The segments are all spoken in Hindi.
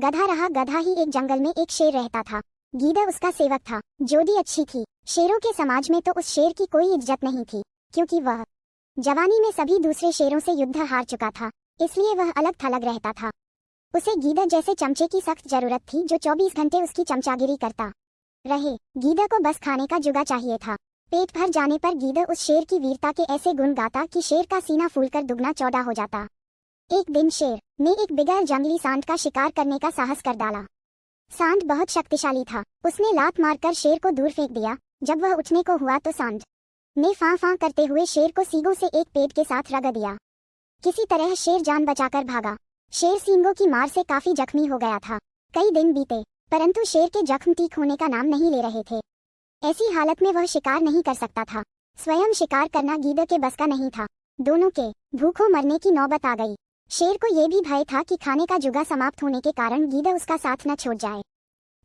गधा रहा गधा ही। एक जंगल में एक शेर रहता था। गीदड़ उसका सेवक था। जोड़ी अच्छी थी। शेरों के समाज में तो उस शेर की कोई इज्जत नहीं थी, क्योंकि वह जवानी में सभी दूसरे शेरों से युद्ध हार चुका था, इसलिए वह अलग थलग रहता था। उसे गीदड़ जैसे चमचे की सख्त जरूरत थी, जो 24 घंटे उसकी चमचागिरी करता रहे। गीदड़ को बस खाने का जुगा चाहिए था। पेट भर जाने पर गीदड़ उस शेर की वीरता के ऐसे गुण गाता कि शेर का सीना फूलकर दुगना चौड़ा हो जाता। एक दिन शेर ने एक बिगड़ जंगली सांड का शिकार करने का साहस कर डाला। सांड बहुत शक्तिशाली था। उसने लात मारकर शेर को दूर फेंक दिया। जब वह उठने को हुआ तो सांड ने फां फां करते हुए शेर को सींगों से एक पेट के साथ रगड़ दिया। किसी तरह शेर जान बचाकर भागा। शेर सींगों की मार से काफी जख्मी हो गया था। कई दिन बीते, परंतु शेर के जख्म ठीक होने का नाम नहीं ले रहे थे। ऐसी हालत में वह शिकार नहीं कर सकता था। स्वयं शिकार करना गीदड़ के बस का नहीं था। दोनों के भूखों मरने की नौबत आ गई। शेर को यह भी भय था कि खाने का जुगा समाप्त होने के कारण गीदड़ उसका साथ न छोड़ जाए।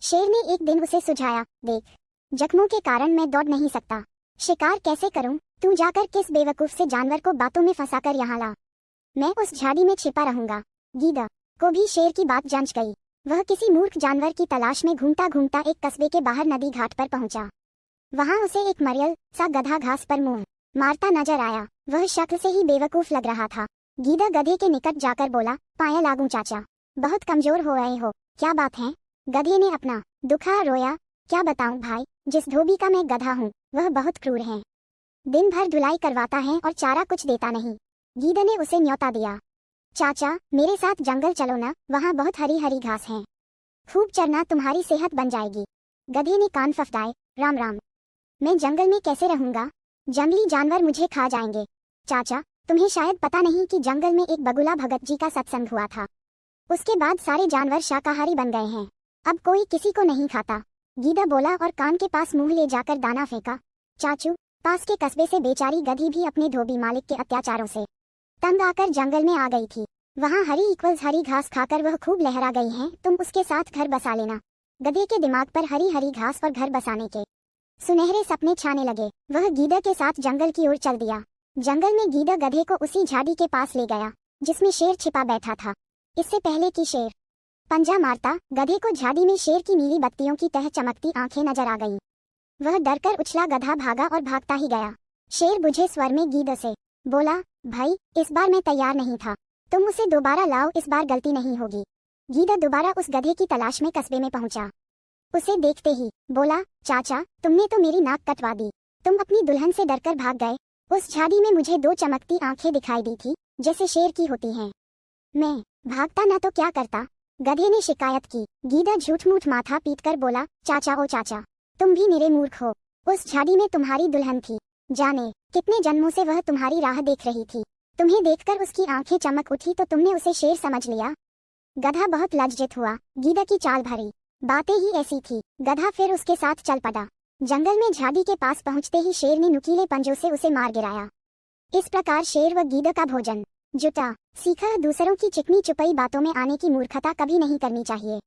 शेर ने एक दिन उसे सुझाया, देख, जख्मों के कारण मैं दौड़ नहीं सकता। शिकार कैसे करूं? तू जाकर किस बेवकूफ से जानवर को बातों में फंसाकर यहाँ ला। मैं उस झाड़ी में छिपा रहूंगा। गीदड़ को भी शेर की बात जंच गई। वह किसी मूर्ख जानवर की तलाश में घूमता घूमता एक कस्बे के बाहर नदी घाट पर पहुंचा। वहां उसे एक मरियल सा गधा घास पर मुंह मारता नजर आया। वह शक्ल से ही बेवकूफ लग रहा था। गीदड़ गधे के निकट जाकर बोला, पाया लागू चाचा, बहुत कमजोर हो रहे हो, क्या बात है? गधे ने अपना दुखा रोया, क्या बताऊं भाई, जिस धोबी का मैं गधा हूँ वह बहुत क्रूर है। दिन भर धुलाई करवाता है और चारा कुछ देता नहीं। गीदड़ ने उसे न्योता दिया, चाचा मेरे साथ जंगल चलो ना, वहाँ बहुत हरी हरी घास है, खूब चरना, तुम्हारी सेहत बन जाएगी। गधे ने कान फफड़ाए, राम राम, मैं जंगल में कैसे रहूंगा? जंगली जानवर मुझे खा जाएंगे। चाचा तुम्हें शायद पता नहीं कि जंगल में एक बगुला भगत जी का सत्संग हुआ था। उसके बाद सारे जानवर शाकाहारी बन गए हैं। अब कोई किसी को नहीं खाता। गीदड़ बोला और कान के पास मुंह ले जाकर दाना फेंका। चाचू, पास के कस्बे से बेचारी गधी भी अपने धोबी मालिक के अत्याचारों से तंग आकर जंगल में आ गई थी। वहाँ हरी घास खाकर वह खूब लहरा गई है। तुम उसके साथ घर बसा लेना। गधे के दिमाग पर हरी हरी घास और घर बसाने के सुनहरे सपने छाने लगे। वह गीदड़ के साथ जंगल की ओर चल दिया। जंगल में गीदड़ गधे को उसी झाड़ी के पास ले गया जिसमें शेर छिपा बैठा था। इससे पहले कि शेर पंजा मारता, गधे को झाड़ी में शेर की नीली बत्तियों की तह चमकती आंखें नजर आ गईं। वह डरकर उछला, गधा भागा और भागता ही गया। शेर बुझे स्वर में गीदड़ से बोला, भाई इस बार मैं तैयार नहीं था, तुम उसे दोबारा लाओ, इस बार गलती नहीं होगी। गीदड़ दोबारा उस गधे की तलाश में कस्बे में पहुंचा। उसे देखते ही बोला, चाचा तुमने तो मेरी नाक कटवा दी, तुम अपनी दुल्हन से डरकर भाग गए। उस झाड़ी में मुझे दो चमकती आंखें दिखाई दी थी जैसे शेर की होती हैं। मैं भागता ना तो क्या करता? गधे ने शिकायत की। गीदड़ झूठ मूठ माथा पीटकर बोला, चाचा ओ चाचा, तुम भी मेरे मूर्ख हो। उस झाड़ी में तुम्हारी दुल्हन थी, जाने कितने जन्मों से वह तुम्हारी राह देख रही थी। तुम्हें देखकर उसकी आंखें चमक उठी तो तुमने उसे शेर समझ लिया। गधा बहुत लज्जित हुआ। गीदड़ की चाल भरी बातें ही ऐसी थी। गधा फिर उसके साथ चल पड़ा। जंगल में झाड़ी के पास पहुंचते ही शेर ने नुकीले पंजों से उसे मार गिराया। इस प्रकार शेर व गीदड़ का भोजन जुटा। सीखा, दूसरों की चिकनी चुपई बातों में आने की मूर्खता कभी नहीं करनी चाहिए।